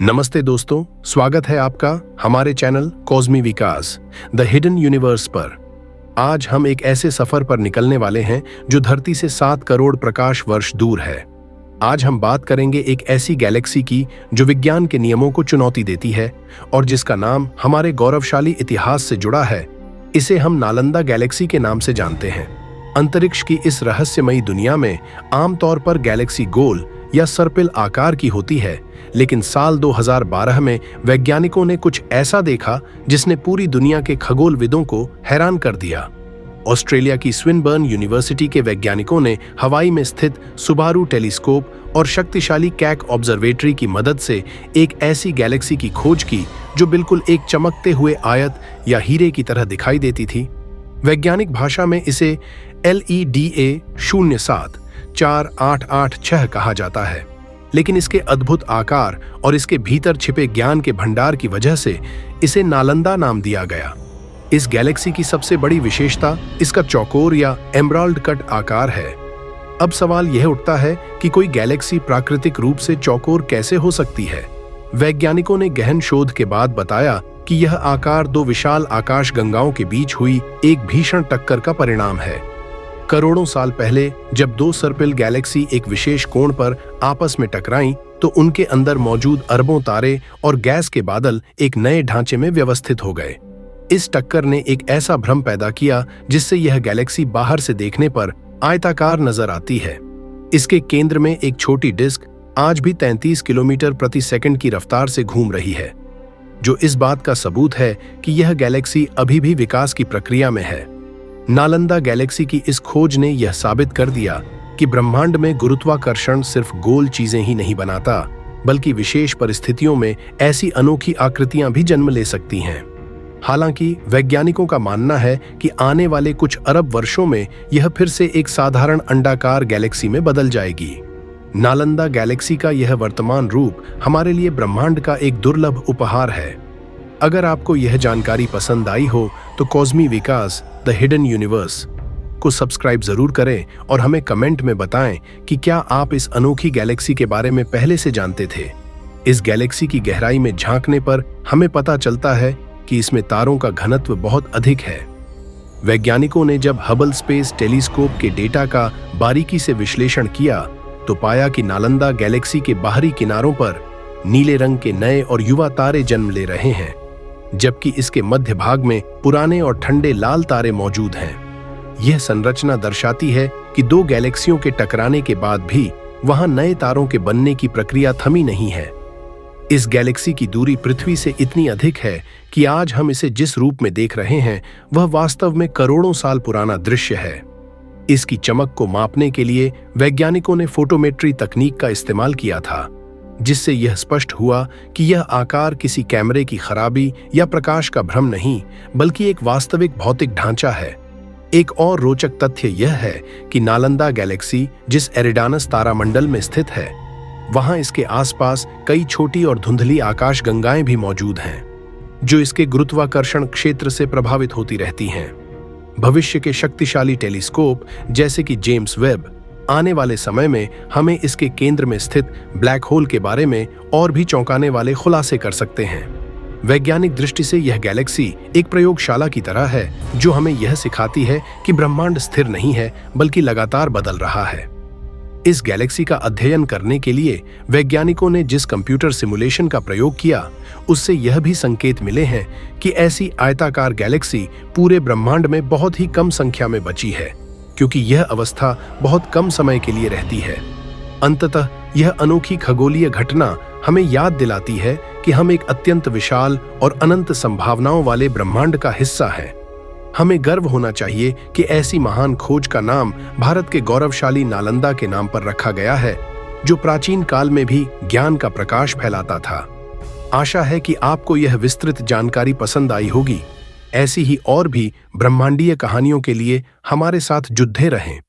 नमस्ते दोस्तों, स्वागत है आपका हमारे चैनल कॉस्मी विकास द हिडन यूनिवर्स पर। आज हम एक ऐसे सफर पर निकलने वाले हैं जो धरती से 7 करोड़ प्रकाश वर्ष दूर है। आज हम बात करेंगे एक ऐसी गैलेक्सी की जो विज्ञान के नियमों को चुनौती देती है और जिसका नाम हमारे गौरवशाली इतिहास से जुड़ा है। इसे हम नालंदा गैलेक्सी के नाम से जानते हैं। अंतरिक्ष की इस रहस्यमयी दुनिया में आमतौर पर गैलेक्सी गोल या सर्पिल आकार की होती है, लेकिन साल 2012 में वैज्ञानिकों ने कुछ ऐसा देखा जिसने पूरी दुनिया के खगोलविदों को हैरान कर दिया। ऑस्ट्रेलिया की स्विनबर्न यूनिवर्सिटी के वैज्ञानिकों ने हवाई में स्थित सुबारू टेलीस्कोप और शक्तिशाली कैक ऑब्जर्वेटरी की मदद से एक ऐसी गैलेक्सी की खोज की जो बिल्कुल एक चमकते हुए आयत या हीरे की तरह दिखाई देती थी। वैज्ञानिक भाषा में इसे LEDA 074886 कहा जाता है, लेकिन इसके अद्भुत आकार और इसके भीतर छिपे ज्ञान के भंडार की वजह से इसे नालंदा नाम दिया गया। इस गैलेक्सी की सबसे बड़ी विशेषता इसका चौकोर या एमराल्ड कट आकार है। अब सवाल यह उठता है कि कोई गैलेक्सी प्राकृतिक रूप से चौकोर कैसे हो सकती है। वैज्ञानिकों ने गहन शोध के बाद बताया कि यह आकार 2 विशाल आकाश गंगाओं के बीच हुई एक भीषण टक्कर का परिणाम है। करोड़ों साल पहले जब 2 सर्पिल गैलेक्सी एक विशेष कोण पर आपस में टकराईं, तो उनके अंदर मौजूद अरबों तारे और गैस के बादल एक नए ढांचे में व्यवस्थित हो गए। इस टक्कर ने एक ऐसा भ्रम पैदा किया जिससे यह गैलेक्सी बाहर से देखने पर आयताकार नजर आती है। इसके केंद्र में एक छोटी डिस्क आज भी 33 किलोमीटर प्रति सेकंड की रफ्तार से घूम रही है, जो इस बात का सबूत है कि यह गैलेक्सी अभी भी विकास की प्रक्रिया में है। नालंदा गैलेक्सी की इस खोज ने यह साबित कर दिया कि ब्रह्मांड में गुरुत्वाकर्षण सिर्फ गोल चीजें ही नहीं बनाता, बल्कि विशेष परिस्थितियों में ऐसी अनोखी आकृतियां भी जन्म ले सकती हैं। हालांकि वैज्ञानिकों का मानना है कि आने वाले कुछ अरब वर्षों में यह फिर से एक साधारण अंडाकार गैलेक्सी में बदल जाएगी। नालंदा गैलेक्सी का यह वर्तमान रूप हमारे लिए ब्रह्मांड का एक दुर्लभ उपहार है। अगर आपको यह जानकारी पसंद आई हो तो कॉस्मी विकास द हिडन यूनिवर्स को सब्सक्राइब जरूर करें और हमें कमेंट में बताएं कि क्या आप इस अनोखी गैलेक्सी के बारे में पहले से जानते थे। इस गैलेक्सी की गहराई में झांकने पर हमें पता चलता है कि इसमें तारों का घनत्व बहुत अधिक है। वैज्ञानिकों ने जब हबल स्पेस टेलीस्कोप के डेटा का बारीकी से विश्लेषण किया तो पाया कि नालंदा गैलेक्सी के बाहरी किनारों पर नीले रंग के नए और युवा तारे जन्म ले रहे हैं, जबकि इसके मध्य भाग में पुराने और ठंडे लाल तारे मौजूद हैं। यह संरचना दर्शाती है कि 2 गैलेक्सियों के टकराने के बाद भी वहां नए तारों के बनने की प्रक्रिया थमी नहीं है। इस गैलेक्सी की दूरी पृथ्वी से इतनी अधिक है कि आज हम इसे जिस रूप में देख रहे हैं वह वास्तव में करोड़ों साल पुराना दृश्य है। इसकी चमक को मापने के लिए वैज्ञानिकों ने फोटोमेट्री तकनीक का इस्तेमाल किया था, जिससे यह स्पष्ट हुआ कि यह आकार किसी कैमरे की खराबी या प्रकाश का भ्रम नहीं, बल्कि एक वास्तविक भौतिक ढांचा है। एक और रोचक तथ्य यह है कि नालंदा गैलेक्सी जिस एरिडानस तारामंडल में स्थित है, वहां इसके आसपास कई छोटी और धुंधली आकाश गंगाएं भी मौजूद हैं, जो इसके गुरुत्वाकर्षण क्षेत्र से प्रभावित होती रहती हैं। भविष्य के शक्तिशाली टेलीस्कोप जैसे कि जेम्स वेब आने वाले समय में हमें इसके केंद्र में स्थित ब्लैक होल के बारे में और भी चौंकाने वाले खुलासे कर सकते हैं। वैज्ञानिक दृष्टि से यह गैलेक्सी एक प्रयोगशाला की तरह है, जो हमें यह सिखाती है कि ब्रह्मांड स्थिर नहीं है बल्कि लगातार बदल रहा है। इस गैलेक्सी का अध्ययन करने के लिए वैज्ञानिकों ने जिस कंप्यूटर सिमुलेशन का प्रयोग किया, उससे यह भी संकेत मिले हैं कि ऐसी आयताकार गैलेक्सी पूरे ब्रह्मांड में बहुत ही कम संख्या में बची है, क्योंकि यह अवस्था बहुत कम समय के लिए रहती है। अंततः यह अनोखी खगोलीय घटना हमें याद दिलाती है कि हम एक अत्यंत विशाल और अनंत संभावनाओं वाले ब्रह्मांड का हिस्सा हैं। हमें गर्व होना चाहिए कि ऐसी महान खोज का नाम भारत के गौरवशाली नालंदा के नाम पर रखा गया है, जो प्राचीन काल में भी ज्ञान का प्रकाश फैलाता था। आशा है कि आपको यह विस्तृत जानकारी पसंद आई होगी। ऐसी ही और भी ब्रह्मांडीय कहानियों के लिए हमारे साथ जुड़े रहें।